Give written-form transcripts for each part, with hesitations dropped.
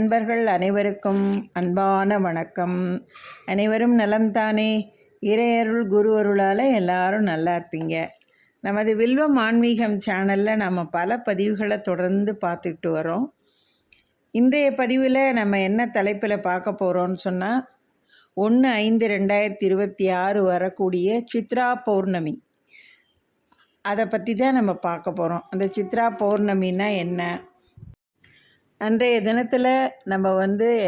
நண்பர்கள் அனைவருக்கும் அன்பான வணக்கம். அனைவரும் நலம்தானே? இறையருள் குரு அருளால் எல்லாரும் நல்லா இருப்பீங்க. நமது வில்வம் ஆன்மீகம் சேனலில் நம்ம பல பதிவுகளை தொடர்ந்து பார்த்துக்கிட்டு வரோம். இன்றைய பதிவில் நம்ம என்ன தலைப்பில் பார்க்க போகிறோம்னு சொன்னால் 1/5/2026 வரக்கூடிய சித்ரா பௌர்ணமி, அதை பற்றி தான் நம்ம பார்க்க போகிறோம். அந்த சித்ரா பௌர்ணமின்னா என்ன, அன்றைய தினத்தில் நம்ம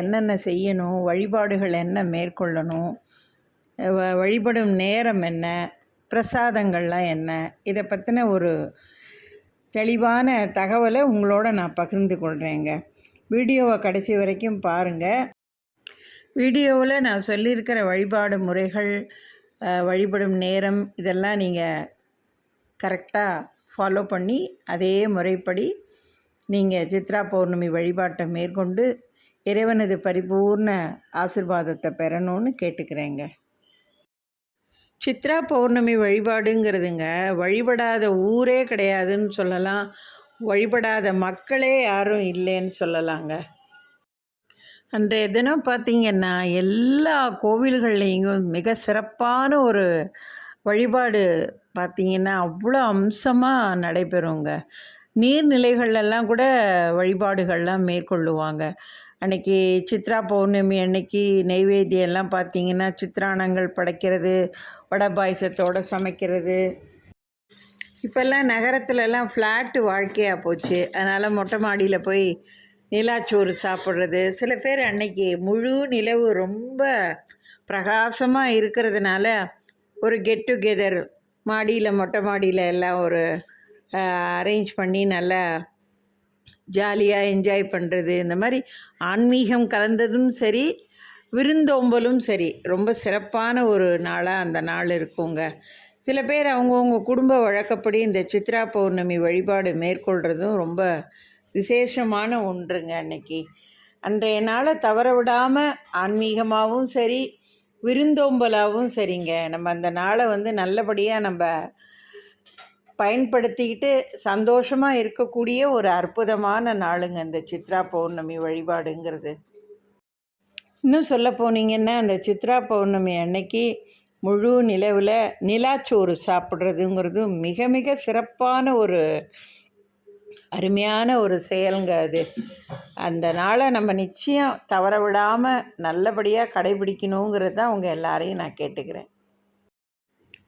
என்னென்ன செய்யணும், வழிபாடுகள் என்ன மேற்கொள்ளணும், வழிபடும் நேரம் என்ன, பிரசாதங்கள்லாம் என்ன, இதை பற்றின ஒரு தெளிவான தகவலை உங்களோட நான் பகிர்ந்து கொள்கிறேங்க. வீடியோவை கடைசி வரைக்கும் பாருங்கள். வீடியோவில் நான் சொல்லியிருக்கிற வழிபாடு முறைகள், வழிபடும் நேரம் இதெல்லாம் நீங்கள் கரெக்டாக ஃபாலோ பண்ணி அதே முறைப்படி நீங்கள் சித்ரா பௌர்ணமி வழிபாட்டை மேற்கொண்டு இறைவனது பரிபூர்ண ஆசீர்வாதத்தை பெறணும்னு கேட்டுக்கிறேங்க. சித்ரா பௌர்ணமி வழிபாடுங்கிறதுங்க வழிபடாத ஊரே கிடையாதுன்னு சொல்லலாம், வழிபடாத மக்களே யாரும் இல்லைன்னு சொல்லலாங்க. அன்றைய தினம் பார்த்திங்கன்னா எல்லா கோவில்கள்லேயும் மிக சிறப்பான ஒரு வழிபாடு பார்த்திங்கன்னா அவ்வளோ அம்சமாக நடைபெறுங்க. நீர்நிலைகளெல்லாம் கூட வழிபாடுகள்லாம் மேற்கொள்ளுவாங்க. அன்றைக்கி சித்ரா பௌர்ணமி அன்னைக்கு நெய்வேத்தியெல்லாம் பார்த்திங்கன்னா சித்ரானங்கள் படைக்கிறது, வடை பாயசத்தோடு சமைக்கிறது. இப்போல்லாம் நகரத்துலலாம் ஃப்ளாட்டு வாழ்க்கையாக போச்சு. அதனால் மொட்டை மாடியில் போய் நிலாச்சோறு சாப்பிட்றது. சில பேர் அன்னைக்கு முழு நிலவு ரொம்ப பிரகாசமாக இருக்கிறதுனால ஒரு கெட் டுகெதர் மாடியில், மொட்டை மாடியில் எல்லாம் ஒரு அரேஞ்ச் பண்ணி நல்லா ஜாலியாக என்ஜாய் பண்ணுறது. இந்த மாதிரி ஆன்மீகம் கலந்ததும் சரி, விருந்தோம்பலும் சரி, ரொம்ப சிறப்பான ஒரு நாளாக அந்த நாள் இருக்குங்க. சில பேர் அவங்கவுங்க குடும்ப வழக்கப்படி இந்த சித்ரா பௌர்ணமி வழிபாடு மேற்கொள்கிறதும் ரொம்ப விசேஷமான ஒன்றுங்க. அன்றைய நாளை தவற விடாமல் ஆன்மீகமாகவும் சரி, விருந்தோம்பலாகவும் சரிங்க, நம்ம அந்த நாளை நல்லபடியாக நம்ம பயன்படுத்திக்கிட்டு சந்தோஷமாக இருக்கக்கூடிய ஒரு அற்புதமான நாளுங்க இந்த சித்ரா பௌர்ணமி வழிபாடுங்கிறது. இன்னும் சொல்ல போனீங்கன்னா அந்த சித்ரா பௌர்ணமி அன்னைக்கு முழு நிலவில் நிலாச்சோறு சாப்பிட்றதுங்கிறது மிக மிக சிறப்பான ஒரு அருமையான ஒரு செயலுங்க அது. அந்த நாளை நம்ம நிச்சயம் தவற விடாமல் நல்லபடியாக கடைபிடிக்கணுங்கிறது தான் அவங்க எல்லாரையும் நான் கேட்டுக்கிறேன்.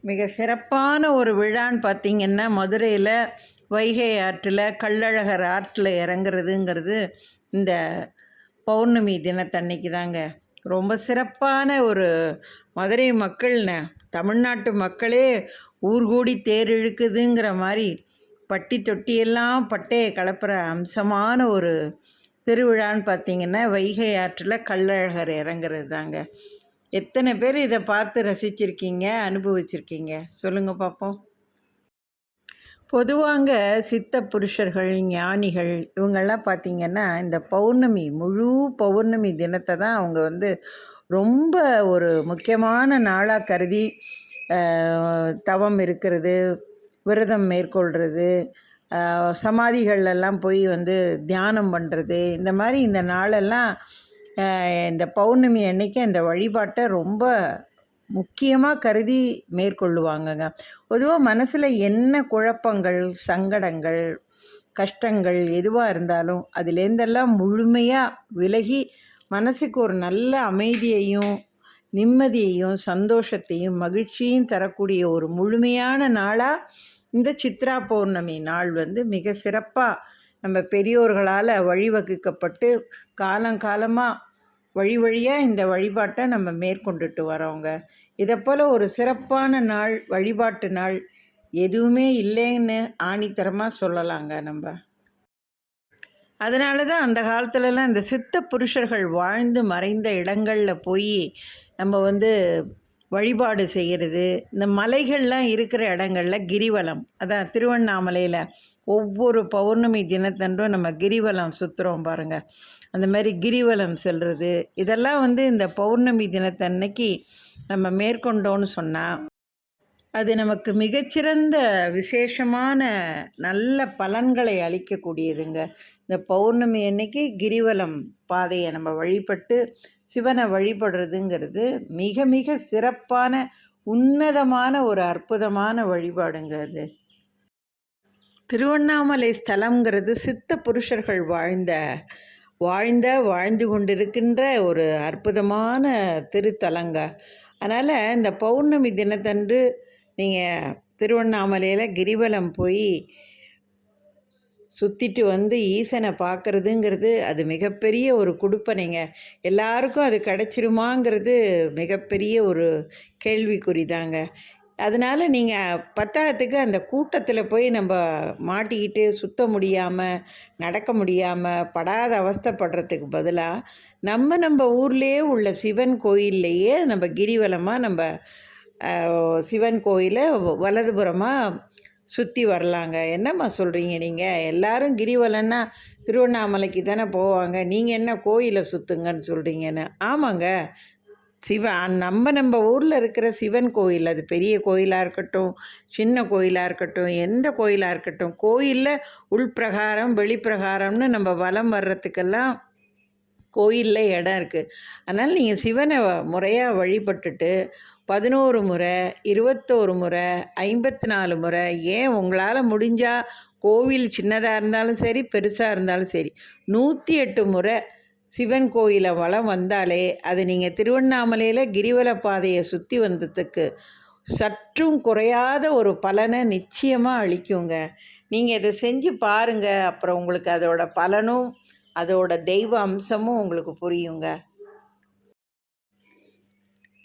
மிக சிறப்பான ஒரு விழான்னு பார்த்திங்கன்னா மதுரையில் வைகை ஆற்றில் கள்ளழகர் ஆற்றில் இறங்குறதுங்கிறது இந்த பௌர்ணமி தினத்தன்னைக்கு தாங்க. ரொம்ப சிறப்பான ஒரு மதுரை மக்கள், தமிழ்நாட்டு மக்களே ஊர்கூடி தேர் இழுக்குதுங்கிற மாதிரி பட்டி தொட்டியெல்லாம் பட்டையை கலப்புற அம்சமான ஒரு திருவிழான்னு பார்த்திங்கன்னா வைகை ஆற்றில் கள்ளழகர் இறங்குறது தாங்க. எத்தனை பேர் இதை பார்த்து ரசிச்சிருக்கீங்க, அனுபவிச்சிருக்கீங்க சொல்லுங்கள் பார்ப்போம். பொதுவாங்க சித்த புருஷர்கள், ஞானிகள் இவங்கெல்லாம் பார்த்திங்கன்னா இந்த பௌர்ணமி, முழு பௌர்ணமி தினத்தை தான் அவங்க ரொம்ப ஒரு முக்கியமான நாளாக கருதி தவம் இருக்கிறது, விரதம் மேற்கொள்கிறது, சமாதிகளெல்லாம் போய் தியானம் பண்ணுறது. இந்த மாதிரி இந்த நாளெல்லாம் இந்த பௌர்ணமி அன்னைக்கு அந்த வழிபாட்டை ரொம்ப முக்கியமாக கருதி மேற்கொள்ளுவாங்கங்க. பொதுவாக மனசில் என்ன குழப்பங்கள், சங்கடங்கள், கஷ்டங்கள் எதுவாக இருந்தாலும் அதுலேருந்தெல்லாம் முழுமையாக விலகி மனசுக்கு ஒரு நல்ல அமைதியையும் நிம்மதியையும் சந்தோஷத்தையும் மகிழ்ச்சியும் தரக்கூடிய ஒரு முழுமையான நாளாக இந்த சித்ரா பௌர்ணமி நாள் மிக சிறப்பாக நம்ம பெரியோர்களால் வழிவகுக்கப்பட்டு காலங்காலமாக வழி வழியாக இந்த வழிபாட்டை நம்ம மேற்கொண்டுட்டு வரோங்க. இதை போல் ஒரு சிறப்பான நாள், வழிபாட்டு நாள் எதுவுமே இல்லைன்னு ஆணித்தரமாக சொல்லலாங்க நம்ம. அதனால தான் அந்த காலத்துலலாம் இந்த சித்த புருஷர்கள் வாழ்ந்து மறைந்த இடங்களில் போய் நம்ம வழிபாடு செய்கிறது. இந்த மலைகள்லாம் இருக்கிற இடங்களில் கிரிவலம், அதான் திருவண்ணாமலையில் ஒவ்வொரு பௌர்ணமி தினத்தன்றும் நம்ம கிரிவலம் சுற்றுறோம் பாருங்கள். அந்த மாதிரி கிரிவலம் செல்வது இதெல்லாம் இந்த பௌர்ணமி தினத்தன்னைக்கு நம்ம மேற்கொண்டோன்னு சொன்னால் அது நமக்கு மிகச்சிறந்த விசேஷமான நல்ல பலன்களை அளிக்கக்கூடியதுங்க. இந்த பௌர்ணமி அன்னைக்கு கிரிவலம் பாதையை நம்ம வழிபட்டு சிவனை வழிபடுறதுங்கிறது மிக மிக சிறப்பான உன்னதமான ஒரு அற்புதமான வழிபாடுங்க அது. திருவண்ணாமலை ஸ்தலங்கிறது சித்த புருஷர்கள் வாழ்ந்து கொண்டிருக்கின்ற ஒரு அற்புதமான திருத்தலங்க. அதனால் இந்த பௌர்ணமி தினத்தன்று நீங்கள் திருவண்ணாமலையில் கிரிவலம் போய் சுற்றிட்டு வந்து ஈசனை பார்க்குறதுங்கிறது அது மிகப்பெரிய ஒரு கொடுப்பனைங்க. எல்லாருக்கும் அது கிடச்சிருமாங்கிறது மிகப்பெரிய ஒரு கேள்விக்குறிதாங்க. அதனால் நீங்கள் பத்தாததுக்கு அந்த கூட்டத்தில் போய் நம்ம மாட்டிக்கிட்டு சுத்த முடியாமல் நடக்க முடியாமல் படாத அவஸ்தைப்படுறதுக்கு பதிலாக நம்ம ஊர்லேயே உள்ள சிவன் கோயில்லையே நம்ம கிரிவலமாக நம்ம சிவன் கோயிலை வலதுபுறமாக சுற்றி வரலாங்க. என்னம்மா சொல்கிறீங்க நீங்கள்? எல்லோரும் கிரிவலன்னா திருவண்ணாமலைக்கு தானே போவாங்க, நீங்கள் என்ன கோயிலை சுற்றுங்கன்னு சொல்கிறீங்கன்னு. ஆமாங்க, நம்ம ஊரில் இருக்கிற சிவன் கோயில், அது பெரிய கோயிலாக இருக்கட்டும் சின்ன கோயிலாக இருக்கட்டும் எந்த கோயிலாக இருக்கட்டும், கோயிலில் உள்பிரகாரம் வெளிப்பிரகாரம்னு நம்ம வலம் வர்றதுக்கெல்லாம் கோயிலில் இடம் இருக்குது. அதனால் நீங்கள் சிவனை முறையாக வழிபட்டுட்டு 11 முறை 21 முறை 54 முறை, ஏன் உங்களால் முடிஞ்சால் கோவில் சின்னதாக இருந்தாலும் சரி பெருசாக இருந்தாலும் சரி 108 முறை சிவன் கோயிலை வலம் வந்தாலே அது நீங்கள் திருவண்ணாமலையில் கிரிவல பாதையை சுற்றி வந்ததுக்கு சற்றும் குறையாத ஒரு பலனை நிச்சயமாக அளிக்குங்க. நீங்கள் இதை செஞ்சு பாருங்கள், அப்புறம் உங்களுக்கு அதோட பலனும் அதோட தெய்வ அம்சமும் உங்களுக்கு புரியுங்க.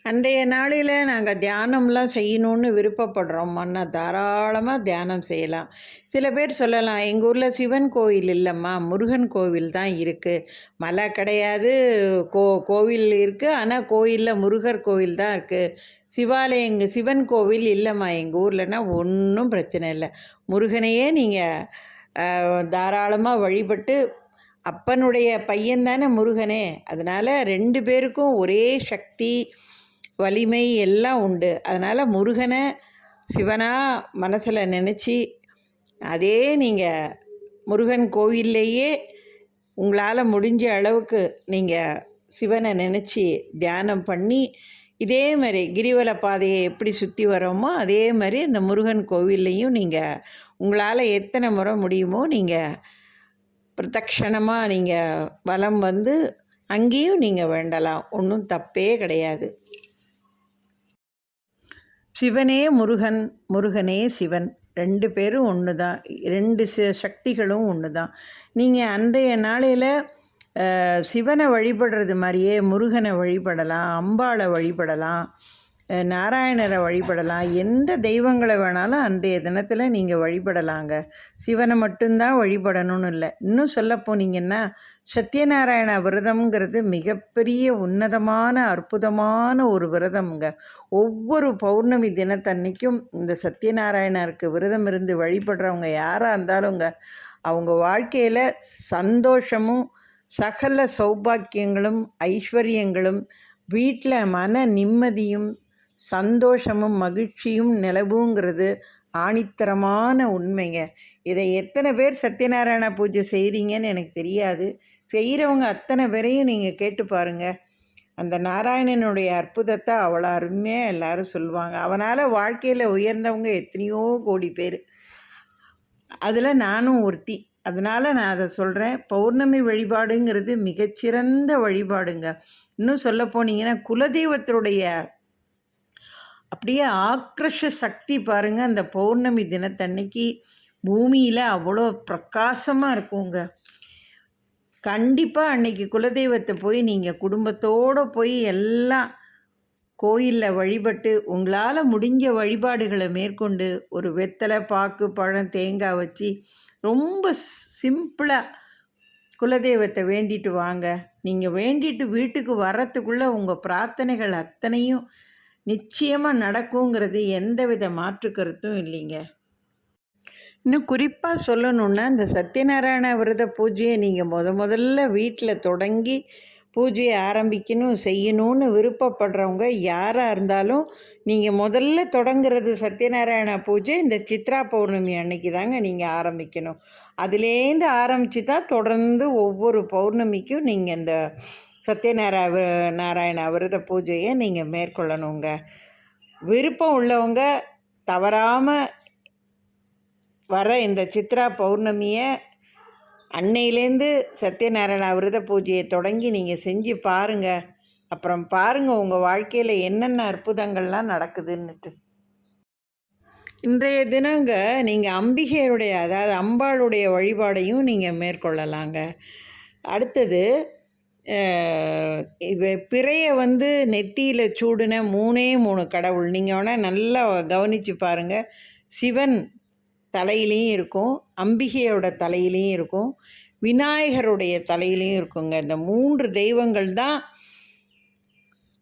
அன்றைய நாளில் நாங்கள் தியானம்லாம் செய்யணுன்னு விருப்பப்படுறோம்னா தாராளமாக தியானம் செய்யலாம். சில பேர் சொல்லலாம், எங்கள் ஊரில் சிவன் கோவில் இல்லைம்மா, முருகன் கோவில் தான் இருக்குது, மலை கிடையாது, கோவில் இருக்குது, ஆனால் கோயிலில் முருகர் கோவில் தான் இருக்குது, சிவன் கோவில் இல்லைம்மா எங்கள் ஊர்லன்னா ஒன்றும் பிரச்சனை இல்லை. முருகனையே நீங்கள் தாராளமாக வழிபட்டு, அப்பனுடைய பையன்தானே முருகனே, அதனால் 2 பேருக்கும் ஒரே சக்தி வலிமை எல்லாம் உண்டு. அதனால் முருகனை சிவனாக மனசில் நினச்சி அதே நீங்கள் முருகன் கோவில்லையே உங்களால் முடிஞ்ச அளவுக்கு நீங்கள் சிவனை நினச்சி தியானம் பண்ணி இதே மாதிரி கிரிவல பாதையை எப்படி சுற்றி வரோமோ அதே மாதிரி இந்த முருகன் கோவில்லையும் நீங்கள் உங்களால் எத்தனை முறை முடியுமோ நீங்கள் பிரதட்சணமாக நீங்கள் வலம் வந்து அங்கேயும் நீங்கள் வேண்டலாம், ஒன்றும் தப்பே கிடையாது. சிவனே முருகன், முருகனே சிவன், 2 பேரும் ஒன்று தான், 2 சக்திகளும் ஒன்று தான். நீங்கள் அன்றைய நாளையில் சிவனை வழிபடுறது மாதிரியே முருகனை வழிபடலாம், அம்பாளை வழிபடலாம், நாராயணரை வழிபடலாம், எந்த தெய்வங்களை வேணாலும் அன்றைய தினத்தில் நீங்கள் வழிபடலாங்க. சிவனை மட்டும்தான் வழிபடணும்னு இல்லை. இன்னும் சொல்ல போனீங்கன்னா சத்யநாராயண விரதம்ங்கிறது மிகப்பெரிய உன்னதமான அற்புதமான ஒரு விரதம்ங்க. ஒவ்வொரு பௌர்ணமி தினத்தன்னைக்கும் இந்த சத்யநாராயணருக்கு விரதம் இருந்து வழிபடுறவங்க யாராக இருந்தாலுங்க அவங்க வாழ்க்கையில் சந்தோஷமும் சகல சௌபாக்கியங்களும் ஐஸ்வர்யங்களும் வீட்டில் மன நிம்மதியும் சந்தோஷமும் மகிழ்ச்சியும் நிலவுங்கிறது ஆணித்தரமான உண்மைங்க. இதை எத்தனை பேர் சத்யநாராயண பூஜை செய்கிறீங்கன்னு எனக்கு தெரியாது. செய்கிறவங்க அத்தனை பேரையும் நீங்கள் கேட்டு பாருங்கள். அந்த நாராயணனுடைய அற்புதத்தை அவ்வளோ அருமையாக எல்லாரும் சொல்லுவாங்க. அவனால் வாழ்க்கையில் உயர்ந்தவங்க எத்தனையோ கோடி பேர், அதில் நானும் ஒருத்தி. அதனால் நான் அதை சொல்கிறேன். பௌர்ணமி வழிபாடுங்கிறது மிகச்சிறந்த வழிபாடுங்க. இன்னும் சொல்ல போனீங்கன்னா குலதெய்வத்தினுடைய அப்படியே ஆக்ரோஷ சக்தி பாருங்கள். அந்த பௌர்ணமி தினத்தன்னைக்கு பூமியில் அவ்வளோ பிரகாசமாக இருக்குங்க. கண்டிப்பாக அன்னைக்கு குலதெய்வத்தை போய் நீங்கள் குடும்பத்தோடு போய் எல்லாம் கோயிலில் வழிபட்டு உங்களால் முடிஞ்ச வழிபாடுகளை மேற்கொண்டு ஒரு வெத்தலை பாக்கு பழம் தேங்காய் வச்சு ரொம்ப சிம்பிளாக குலதெய்வத்தை வேண்டிட்டு வாங்க. நீங்கள் வேண்டிட்டு வீட்டுக்கு வர்றதுக்குள்ளே உங்கள் பிரார்த்தனைகள் அத்தனையும் நிச்சயமாக நடக்குங்கிறது எந்தவித மாற்று கருத்தும் இல்லைங்க. இன்னும் குறிப்பாக சொல்லணுன்னா இந்த சத்யநாராயண விரத பூஜையை நீங்கள் முதல்ல வீட்டில் தொடங்கி பூஜையை ஆரம்பிக்கணும் செய்யணும்னு விருப்பப்படுறவங்க யாராக இருந்தாலும் நீங்கள் முதல்ல தொடங்குறது சத்யநாராயண பூஜை இந்த சித்ரா பௌர்ணமி அன்னைக்கு தாங்க நீங்கள் ஆரம்பிக்கணும். அதுலேருந்து ஆரம்பித்து தான் தொடர்ந்து ஒவ்வொரு பௌர்ணமிக்கும் நீங்கள் இந்த நாராயண விரத பூஜையை நீங்கள் மேற்கொள்ளணுங்க. விருப்பம் உள்ளவங்க தவறாமல் வர இந்த சித்ரா பௌர்ணமியை அன்னையிலேருந்து சத்யநாராயண விரத பூஜையை தொடங்கி நீங்கள் செஞ்சு பாருங்கள். அப்புறம் பாருங்கள் உங்கள் வாழ்க்கையில் என்னென்ன அற்புதங்கள்லாம் நடக்குதுன்னுட்டு. இன்றைய தினங்க நீங்கள் அம்பிகையுடைய அதாவது அம்பாளுடைய வழிபாடையும் நீங்கள் மேற்கொள்ளலாங்க. அடுத்தது பிறையை நெத்தியில் சூடின 3 கடவுள் நீங்கள் வேணால் நல்லா கவனித்து பாருங்கள். சிவன் தலையிலையும் இருக்கும், அம்பிகையோட தலையிலையும் இருக்கும், விநாயகருடைய தலையிலையும் இருக்குங்க. இந்த 3 தெய்வங்கள் தான்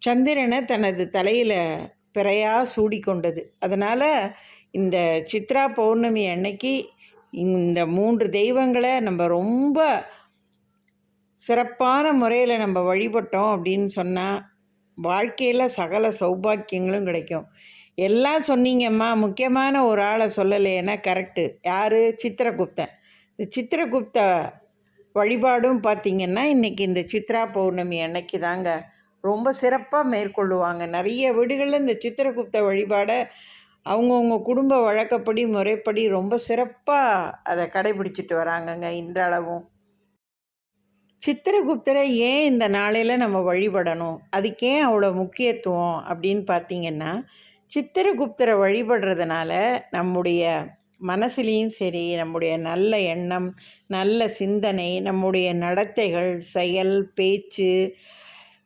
சந்திரனை தனது தலையில் பிறையாக சூடிக்கொண்டது. அதனால் இந்த சித்ரா பௌர்ணமி அன்னைக்கு இந்த 3 தெய்வங்களை நம்ம ரொம்ப சிறப்பான முறையில் நம்ம வழிபட்டோம் அப்படின்னு சொன்னால் வாழ்க்கையில் சகல சௌபாக்கியங்களும் கிடைக்கும். எல்லாம் சொன்னீங்கம்மா, முக்கியமான ஒரு ஆளை சொல்லலைன்னா கரெக்டு. யார்? சித்திரகுப்தன். இந்த சித்திரகுப்த வழிபாடும் பார்த்திங்கன்னா இன்றைக்கி இந்த சித்ரா பௌர்ணமி அன்னைக்கு தாங்க ரொம்ப சிறப்பாக மேற்கொள்ளுவாங்க. நிறைய வீடுகளில் இந்த சித்திரகுப்த வழிபாடை அவங்கவுங்க குடும்ப வழக்கப்படி முறைப்படி ரொம்ப சிறப்பாக அதை கடைபிடிச்சிட்டு வராங்கங்க இன்றளவும். சித்திரகுப்தரை ஏன் இந்த நாளையில் நம்ம வழிபடணும், அதுக்கே அவ்வளோ முக்கியத்துவம் அப்படின்னு பார்த்திங்கன்னா, சித்திரகுப்தரை வழிபடுறதுனால நம்முடைய மனசுலேயும் சரி, நம்முடைய நல்ல எண்ணம், நல்ல சிந்தனை, நம்முடைய நடத்தைகள், செயல், பேச்சு,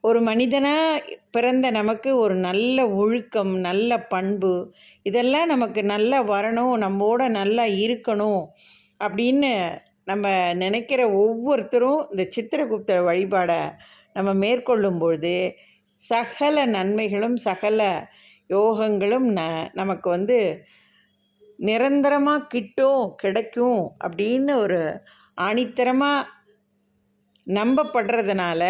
ஒரு மனிதனாக பிறந்த நமக்கு ஒரு நல்ல ஒழுக்கம், நல்ல பண்பு, இதெல்லாம் நமக்கு நல்லா வரணும், நம்மோட நல்லா இருக்கணும் அப்படின்னு நம்ம நினைக்கிற ஒவ்வொருத்தரும் இந்த சித்திரகுப்த வழிபாடை நம்ம மேற்கொள்ளும் பொழுது சகல நன்மைகளும் சகல யோகங்களும் நமக்கு நிரந்தரமாக கிடைக்கும் அப்படின்னு ஒரு ஆணித்தரமாக நம்பப்படுறதுனால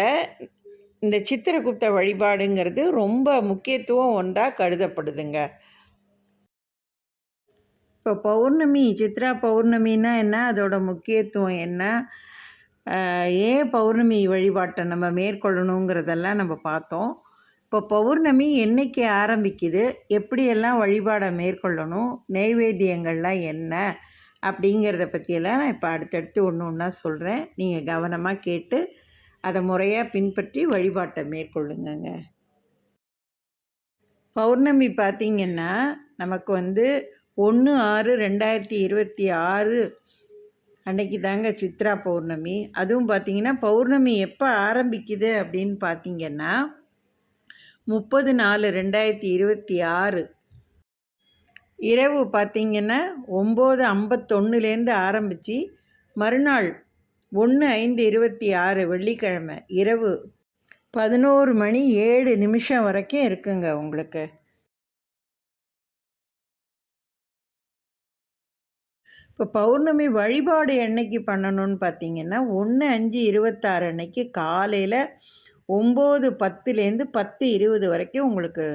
இந்த சித்திரகுப்த வழிபாடுங்கிறது ரொம்ப முக்கியத்துவம் ஒன்றாக கருதப்படுதுங்க. இப்போ பௌர்ணமி, சித்ரா பௌர்ணமின்னா என்ன, அதோட முக்கியத்துவம் என்ன, ஏன் பௌர்ணமி வழிபாட்டை நம்ம மேற்கொள்ளணுங்கிறதெல்லாம் நம்ம பார்த்தோம். இப்போ பௌர்ணமி என்றைக்கு ஆரம்பிக்குது, எப்படியெல்லாம் வழிபாடை மேற்கொள்ளணும், நைவேத்தியங்கள்லாம் என்ன அப்படிங்கிறத பற்றியெல்லாம் நான் இப்போ அடுத்தடுத்து ஒன்று ஒன்றா சொல்கிறேன். நீங்கள் கவனமாக கேட்டு அதை முறையாக பின்பற்றி வழிபாட்டை மேற்கொள்ளுங்கங்க. பௌர்ணமி பார்த்திங்கன்னா நமக்கு 1/6/2026 அன்னைக்கு தாங்க சித்ரா பௌர்ணமி. அதுவும் பார்த்திங்கன்னா பௌர்ணமி எப்போ ஆரம்பிக்குது அப்படின்னு பார்த்திங்கன்னா 30/4/2026 இரவு பார்த்திங்கன்னா 9:51 ஆரம்பித்து மறுநாள் 1/5/26 வெள்ளிக்கிழமை இரவு 11:07 வரைக்கும் இருக்குங்க உங்களுக்கு. இப்போ பௌர்ணமி வழிபாடு என்னைக்கு பண்ணணும்னு பார்த்திங்கன்னா 1/5/26 அன்னைக்கு காலையில் 9:10 10:20 வரைக்கும் உங்களுக்கு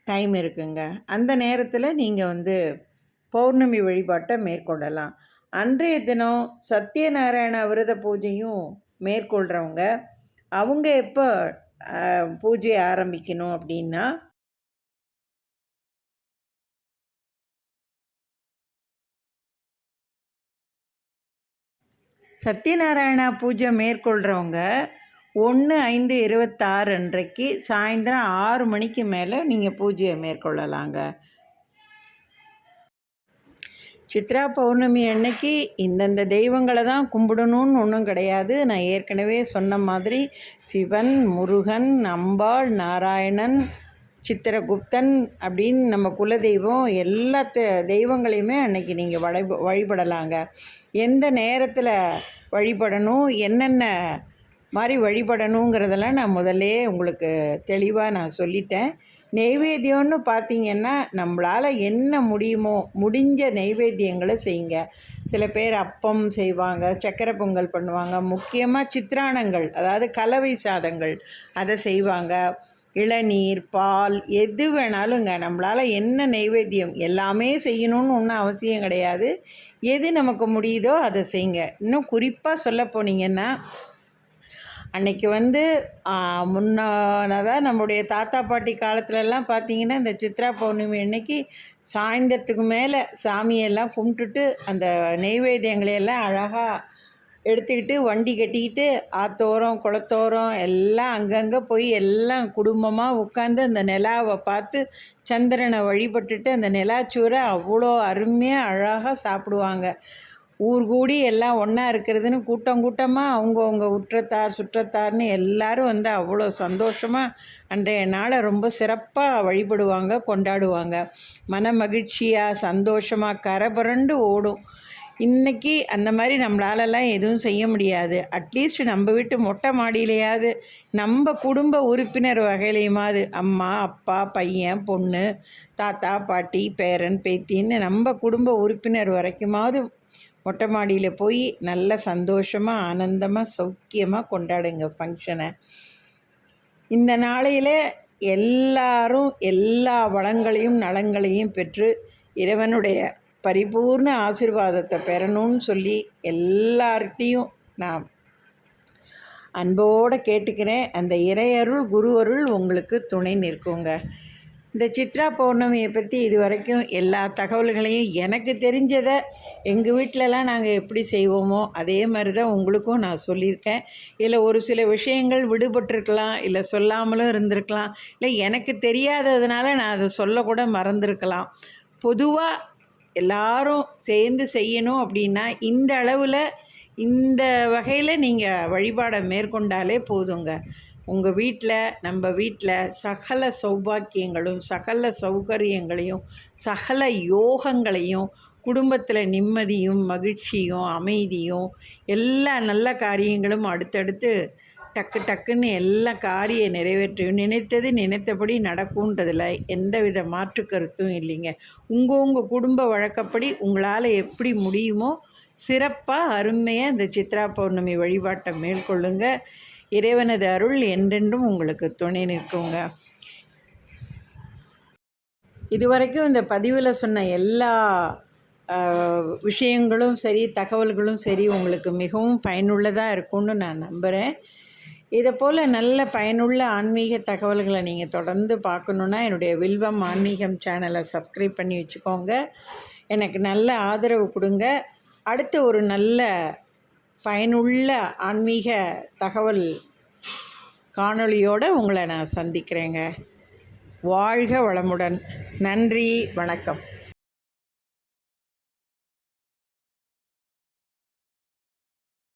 டைம் இருக்குங்க. அந்த நேரத்தில் நீங்கள் பௌர்ணமி வழிபாட்டை மேற்கொள்ளலாம். அன்றைய தினம் சத்யநாராயண விரத பூஜையும் மேற்கொள்கிறவங்க அவங்க எப்போ பூஜையை ஆரம்பிக்கணும் அப்படின்னா சத்யநாராயணா பூஜை மேற்கொள்கிறவங்க 1/5/26 அன்றைக்கு சாயந்தரம் 6 மணிக்கு மேலே நீங்கள் பூஜையை மேற்கொள்ளலாங்க. சித்ரா பௌர்ணமி அன்னைக்கு இந்தந்த தெய்வங்களை தான் கும்பிடணும்னு ஒன்றும் கிடையாது. நான் ஏற்கனவே சொன்ன மாதிரி சிவன், முருகன், அம்பாள், நாராயணன், சித்திரகுப்தன் அப்படின்னு நம்ம குலதெய்வம் எல்லா தெய்வங்களையுமே அன்னைக்கு நீங்கள் வழிபடலாங்க. எந்த நேரத்தில் வழிபடணும், என்னென்ன மாதிரி வழிபடணுங்கிறதெல்லாம் நான் முதல்லே உங்களுக்கு தெளிவாக நான் சொல்லிட்டேன். நெய்வேத்தியம்னு பார்த்திங்கன்னா நம்மளால் என்ன முடியுமோ முடிஞ்ச நெய்வேத்தியங்களை செய்யுங்க. சில பேர் அப்பம் செய்வாங்க, சக்கரை பொங்கல் பண்ணுவாங்க, முக்கியமாக சித்திரானங்கள் அதாவது கலவை சாதங்கள் அதை செய்வாங்க. இளநீர், பால், எது வேணாலுங்க நம்மளால் என்ன நெய்வேத்தியம் எல்லாமே செய்யணும்னு ஒன்றும் அவசியம் கிடையாது. எது நமக்கு முடியுதோ அதை செய்யுங்க. இன்னும் குறிப்பாக சொல்ல போனீங்கன்னா அன்றைக்கி அதாவது நம்முடைய தாத்தா பாட்டி காலத்துலலாம் பார்த்திங்கன்னா இந்த சித்ரா பௌர்ணமி அன்னைக்கு சாயந்தரத்துக்கு மேலே சாமியெல்லாம் கும்பிட்டுட்டு அந்த நெய்வேத்தியங்களையெல்லாம் அழகாக எடுத்துக்கிட்டு வண்டி கட்டிக்கிட்டு ஆத்தோரம் குளத்தோரம் எல்லாம் அங்கங்கே போய் எல்லாம் குடும்பமாக உட்காந்து அந்த நிலாவை பார்த்து சந்திரனை வழிபட்டுட்டு அந்த நிலாச்சூரை அவ்வளோ அருமையாக அழகாக சாப்பிடுவாங்க. ஊர் கூடி எல்லாம் ஒன்றா இருக்கிறதுன்னு கூட்டமாக அவங்கவுங்க உற்றத்தார் சுற்றத்தார்னு எல்லோரும் அவ்வளோ சந்தோஷமாக அன்றைய நாளை ரொம்ப சிறப்பாக வழிபடுவாங்க, கொண்டாடுவாங்க. மன மகிழ்ச்சியாக சந்தோஷமாக கரைபுரண்டு ஓடும். இன்றைக்கி அந்த மாதிரி நம்மளாலெல்லாம் எதுவும் செய்ய முடியாது. அட்லீஸ்ட் நம்ம வீட்டு மொட்டை மாடியிலையாவது நம்ம குடும்ப உறுப்பினர் வகையிலையுமாவது அம்மா, அப்பா, பையன், பொண்ணு, தாத்தா, பாட்டி, பேரன், பேத்தின்னு நம்ம குடும்ப உறுப்பினர் வரைக்குமாவது மொட்டை மாடியில் போய் நல்ல சந்தோஷமாக ஆனந்தமாக சௌக்கியமாக கொண்டாடுங்க ஃபங்க்ஷனை. இந்த நாளையில் எல்லாரும் எல்லா வளங்களையும் நலங்களையும் பெற்று இறைவனுடைய பரிபூர்ண ஆசீர்வாதத்தை பெறணும்னு சொல்லி எல்லார்கிட்டையும் நான் அன்போடு கேட்டுக்கிறேன். அந்த இறையருள் குரு அருள் உங்களுக்கு துணை நிற்குங்க. இந்த சித்ரா பௌர்ணமியை பற்றி இது வரைக்கும் எல்லா தகவல்களையும் எனக்கு தெரிஞ்சதை எங்கள் வீட்டிலலாம் நாங்கள் எப்படி செய்வோமோ அதே மாதிரி தான் உங்களுக்கும் நான் சொல்லியிருக்கேன். இதில் ஒரு சில விஷயங்கள் விடுபட்டிருக்கலாம், இல்லை சொல்லாமலும் இருந்திருக்கலாம், இல்லை எனக்கு தெரியாததுனால நான் அதை சொல்லக்கூட மறந்துருக்கலாம். பொதுவாக எல்லாரும் சேர்ந்து செய்யணும் அப்படின்னா இந்த அளவில் இந்த வகையில் நீங்கள் வழிபாடை மேற்கொண்டாலே போதுங்க. உங்கள் வீட்டில் நம்ம வீட்டில் சகல சௌபாக்கியங்களும் சகல சௌகரியங்களையும் சகல யோகங்களையும் குடும்பத்தில் நிம்மதியும் மகிழ்ச்சியும் அமைதியும் எல்லா நல்ல காரியங்களும் அடுத்தடுத்து டக்குன்னு எல்லா காரியம் நிறைவேற்றியும் நினைத்தது நினைத்தபடி நடக்கும்ன்றதில் எந்தவித மாற்று கருத்தும் இல்லைங்க. உங்கள் குடும்ப வழக்கப்படி உங்களால் எப்படி முடியுமோ சிறப்பாக அருமையாக இந்த சித்ரா பௌர்ணமி வழிபாட்டை மேற்கொள்ளுங்க. இறைவனது அருள் என்றென்றும் உங்களுக்கு துணை நிற்குங்க. இதுவரைக்கும் இந்த பதிவில் சொன்ன எல்லா விஷயங்களும் சரி, தகவல்களும் சரி உங்களுக்கு மிகவும் பயனுள்ளதாக இருக்கும்னு நான் நம்புகிறேன். இதை போல் நல்ல பயனுள்ள ஆன்மீக தகவல்களை நீங்கள் தொடர்ந்து பார்க்கணுன்னா என்னுடைய வில்வம் ஆன்மீகம் சேனலை சப்ஸ்கிரைப் பண்ணி வச்சுக்கோங்க. எனக்கு நல்ல ஆதரவு கொடுங்க. அடுத்து ஒரு நல்ல பயனுள்ள ஆன்மீக தகவல் காணொளியோடு உங்களை நான் சந்திக்கிறேங்க. வாழ்க வளமுடன். நன்றி, வணக்கம்.